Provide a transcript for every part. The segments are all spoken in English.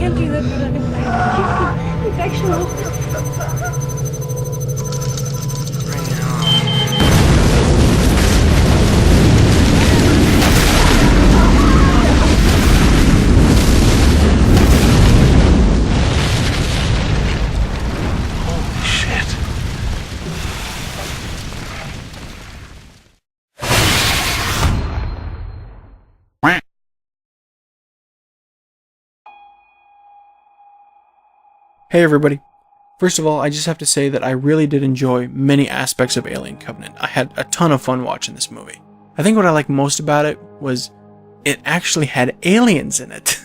can't do that for it's actual. Hey everybody. First of all, I just have to say that I really did enjoy many aspects of Alien Covenant. I had a ton of fun watching this movie. I think what I liked most about it was it actually had aliens in it.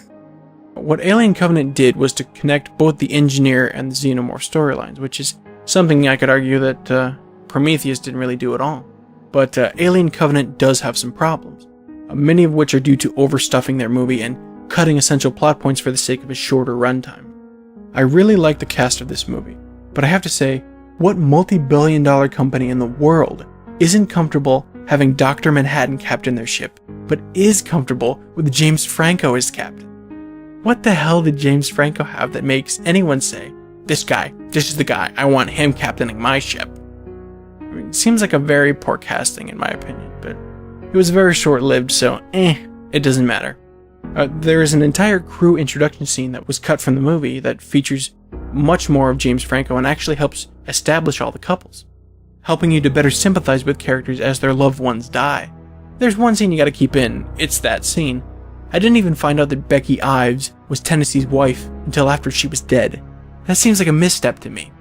What Alien Covenant did was to connect both the Engineer and the Xenomorph storylines, which is something I could argue that Prometheus didn't really do at all. But Alien Covenant does have some problems, many of which are due to overstuffing their movie and cutting essential plot points for the sake of a shorter runtime. I really like the cast of this movie, but I have to say, what multi-billion-dollar company in the world isn't comfortable having Dr. Manhattan captain their ship, but is comfortable with James Franco as captain? What the hell did James Franco have that makes anyone say, this is the guy, I want him captaining my ship? I mean, it seems like a very poor casting in my opinion, but it was very short-lived, so it doesn't matter. There is an entire crew introduction scene that was cut from the movie that features much more of James Franco and actually helps establish all the couples, helping you to better sympathize with characters as their loved ones die. There's one scene you gotta keep in, it's that scene. I didn't even find out that Becky Ives was Tennessee's wife until after she was dead. That seems like a misstep to me.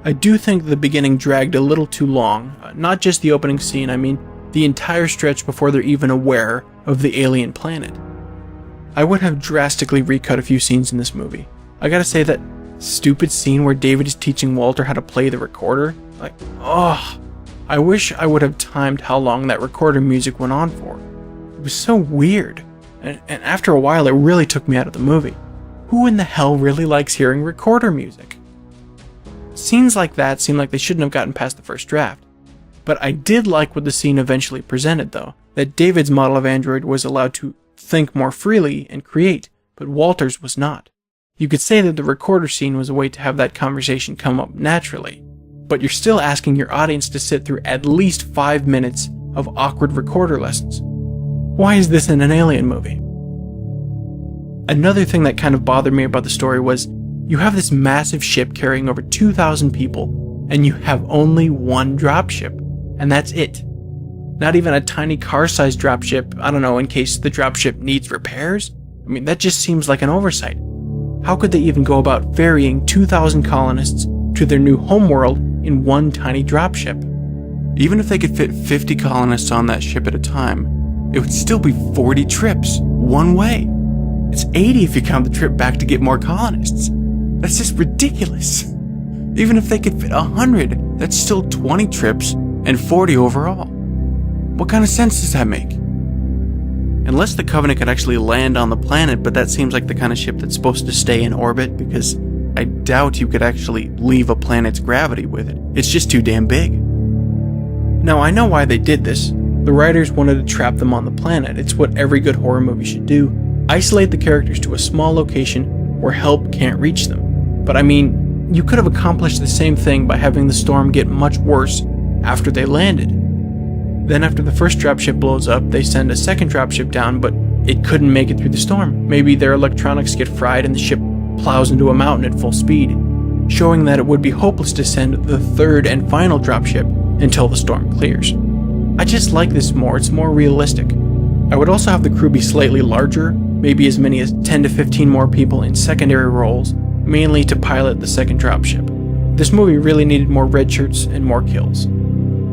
I do think the beginning dragged a little too long, not just the opening scene, I mean the entire stretch before they're even aware of the alien planet. I would have drastically recut a few scenes in this movie. I gotta say that stupid scene where David is teaching Walter how to play the recorder, I wish I would have timed how long that recorder music went on for. It was so weird, and after a while it really took me out of the movie. Who in the hell really likes hearing recorder music? Scenes like that seem like they shouldn't have gotten past the first draft. But I did like what the scene eventually presented though, that David's model of android was allowed to think more freely and create, but Walter's was not. You could say that the recorder scene was a way to have that conversation come up naturally, but you're still asking your audience to sit through at least 5 minutes of awkward recorder lessons. Why is this in an alien movie? Another thing that kind of bothered me about the story was, you have this massive ship carrying over 2,000 people, and you have only one dropship, and that's it. Not even a tiny car-sized dropship, I don't know, in case the dropship needs repairs? I mean, that just seems like an oversight. How could they even go about ferrying 2,000 colonists to their new homeworld in one tiny dropship? Even if they could fit 50 colonists on that ship at a time, it would still be 40 trips, one way. It's 80 if you count the trip back to get more colonists. That's just ridiculous. Even if they could fit 100, that's still 20 trips and 40 overall. What kind of sense does that make? Unless the Covenant could actually land on the planet, but that seems like the kind of ship that's supposed to stay in orbit, because I doubt you could actually leave a planet's gravity with it. It's just too damn big. Now, I know why they did this. The writers wanted to trap them on the planet. It's what every good horror movie should do. Isolate the characters to a small location where help can't reach them. But I mean, you could have accomplished the same thing by having the storm get much worse after they landed. Then after the first dropship blows up, they send a second dropship down, but it couldn't make it through the storm. Maybe their electronics get fried and the ship plows into a mountain at full speed, showing that it would be hopeless to send the third and final dropship until the storm clears. I just like this more, it's more realistic. I would also have the crew be slightly larger, maybe as many as 10 to 15 more people in secondary roles, mainly to pilot the second dropship. This movie really needed more red shirts and more kills.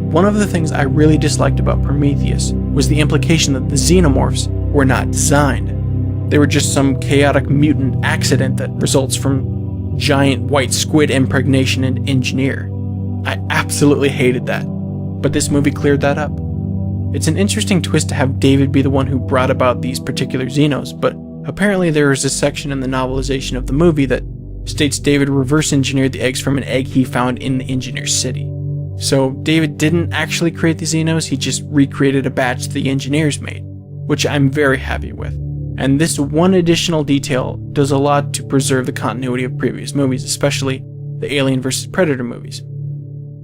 One of the things I really disliked about Prometheus was the implication that the xenomorphs were not designed. They were just some chaotic mutant accident that results from giant white squid impregnation and engineer. I absolutely hated that, but this movie cleared that up. It's an interesting twist to have David be the one who brought about these particular xenos, but apparently there is a section in the novelization of the movie that states David reverse engineered the eggs from an egg he found in the engineer's city. So David didn't actually create the xenos, he just recreated a batch the engineers made, which I'm very happy with. And this one additional detail does a lot to preserve the continuity of previous movies, especially the Alien vs. Predator movies.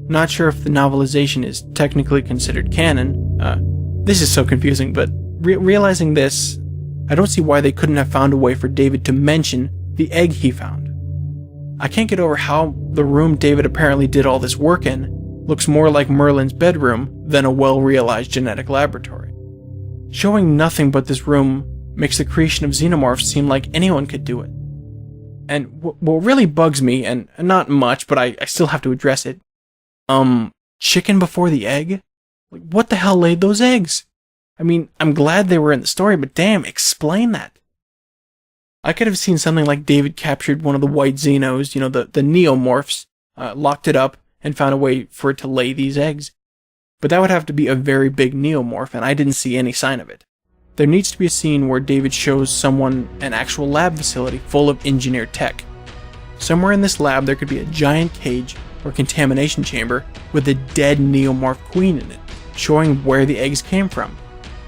Not sure if the novelization is technically considered canon. This is so confusing, but realizing this, I don't see why they couldn't have found a way for David to mention the egg he found. I can't get over how the room David apparently did all this work in looks more like Merlin's bedroom than a well-realized genetic laboratory. Showing nothing but this room makes the creation of xenomorphs seem like anyone could do it. And what really bugs me, and not much, but I still have to address it, chicken before the egg? Like, what the hell laid those eggs? I mean, I'm glad they were in the story, but damn, explain that. I could have seen something like David captured one of the white xenos, the neomorphs, locked it up, and found a way for it to lay these eggs. But that would have to be a very big neomorph, and I didn't see any sign of it. There needs to be a scene where David shows someone an actual lab facility full of engineered tech. Somewhere in this lab there could be a giant cage or contamination chamber with a dead neomorph queen in it, showing where the eggs came from.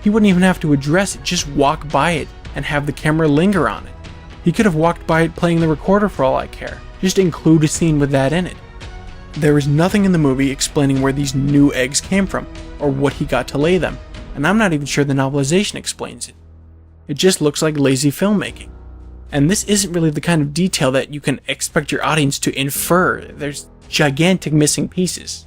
He wouldn't even have to address it, just walk by it and have the camera linger on it. He could have walked by it playing the recorder for all I care. Just include a scene with that in it. There is nothing in the movie explaining where these new eggs came from, or what he got to lay them, and I'm not even sure the novelization explains it. It just looks like lazy filmmaking. And this isn't really the kind of detail that you can expect your audience to infer. There's gigantic missing pieces.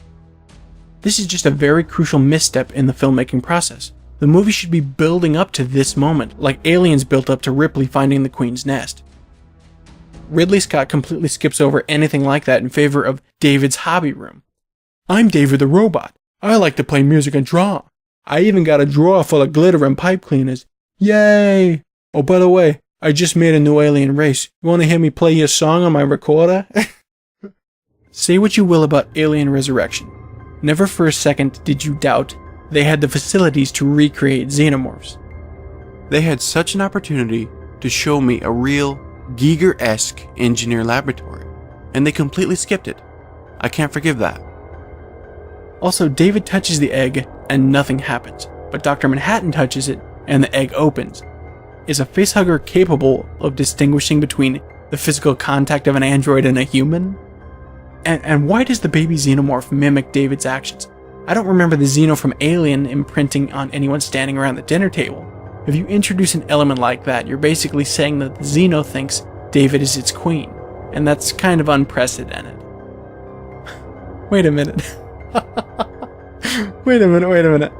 This is just a very crucial misstep in the filmmaking process. The movie should be building up to this moment, like Aliens built up to Ripley finding the Queen's nest. Ridley Scott completely skips over anything like that in favor of David's hobby room. I'm David the robot. I like to play music and draw. I even got a drawer full of glitter and pipe cleaners. Yay! Oh, by the way, I just made a new alien race. You want to hear me play your song on my recorder? Say what you will about Alien Resurrection. Never for a second did you doubt they had the facilities to recreate xenomorphs. They had such an opportunity to show me a real Giger-esque engineer laboratory, and they completely skipped it. I can't forgive that. Also, David touches the egg and nothing happens, but Dr. Manhattan touches it and the egg opens. Is a facehugger capable of distinguishing between the physical contact of an android and a human? And why does the baby xenomorph mimic David's actions? I don't remember the xeno from Alien imprinting on anyone standing around the dinner table. If you introduce an element like that, you're basically saying that the xeno thinks David is its queen, and that's kind of unprecedented. Wait a minute. Wait a minute.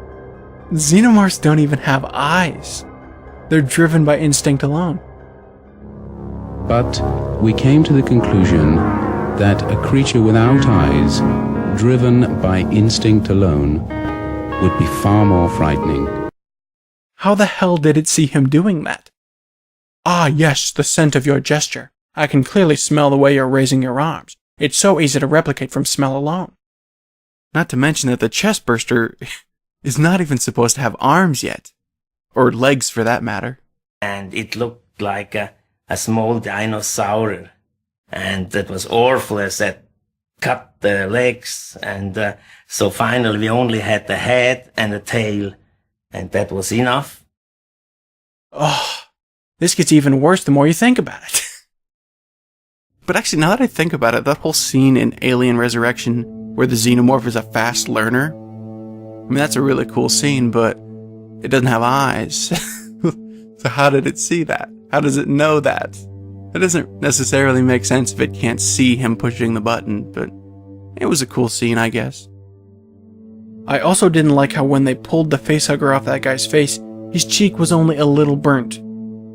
Xenomorphs don't even have eyes. They're driven by instinct alone. But we came to the conclusion that a creature without eyes, driven by instinct alone, would be far more frightening. How the hell did it see him doing that? Ah, yes, the scent of your gesture. I can clearly smell the way you're raising your arms. It's so easy to replicate from smell alone. Not to mention that the chest burster is not even supposed to have arms yet. Or legs, for that matter. And it looked like a small dinosaur. And that was Orpheus that cut the legs. And so finally we only had the head and the tail. And that was enough. Oh, this gets even worse the more you think about it. But actually, now that I think about it, that whole scene in Alien Resurrection where the xenomorph is a fast learner, I mean, that's a really cool scene, but it doesn't have eyes. So how did it see that? How does it know that? It doesn't necessarily make sense if it can't see him pushing the button, but it was a cool scene, I guess. I also didn't like how when they pulled the facehugger off that guy's face, his cheek was only a little burnt.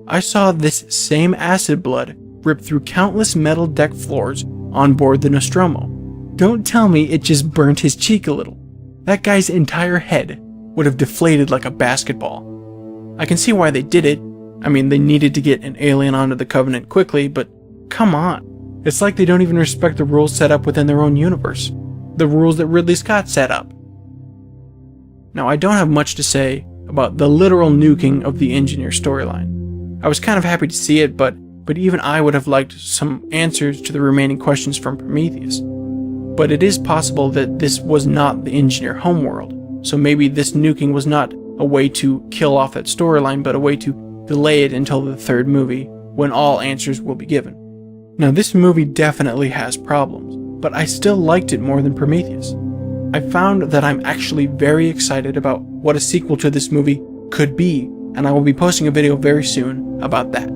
I saw this same acid blood rip through countless metal deck floors on board the Nostromo. Don't tell me it just burnt his cheek a little. That guy's entire head would have deflated like a basketball. I can see why they did it. I mean, they needed to get an alien onto the Covenant quickly, but come on. It's like they don't even respect the rules set up within their own universe. The rules that Ridley Scott set up. Now, I don't have much to say about the literal nuking of the engineer storyline. I was kind of happy to see it, but even I would have liked some answers to the remaining questions from Prometheus. But it is possible that this was not the engineer homeworld, so maybe this nuking was not a way to kill off that storyline, but a way to delay it until the third movie, when all answers will be given. Now, this movie definitely has problems, but I still liked it more than Prometheus. I found that I'm actually very excited about what a sequel to this movie could be, and I will be posting a video very soon about that.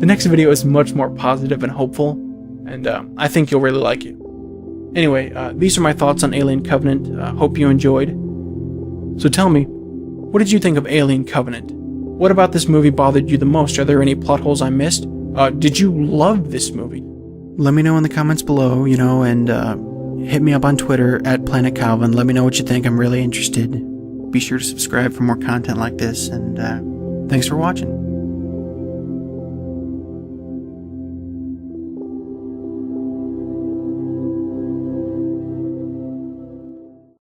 The next video is much more positive and hopeful, and I think you'll really like it. Anyway, these are my thoughts on Alien Covenant. Hope you enjoyed. So tell me, what did you think of Alien Covenant? What about this movie bothered you the most? Are there any plot holes I missed? Did you love this movie? Let me know in the comments below, and hit me up on Twitter at Planet Calvin. Let me know what you think. I'm really interested. Be sure to subscribe for more content like this, and thanks for watching.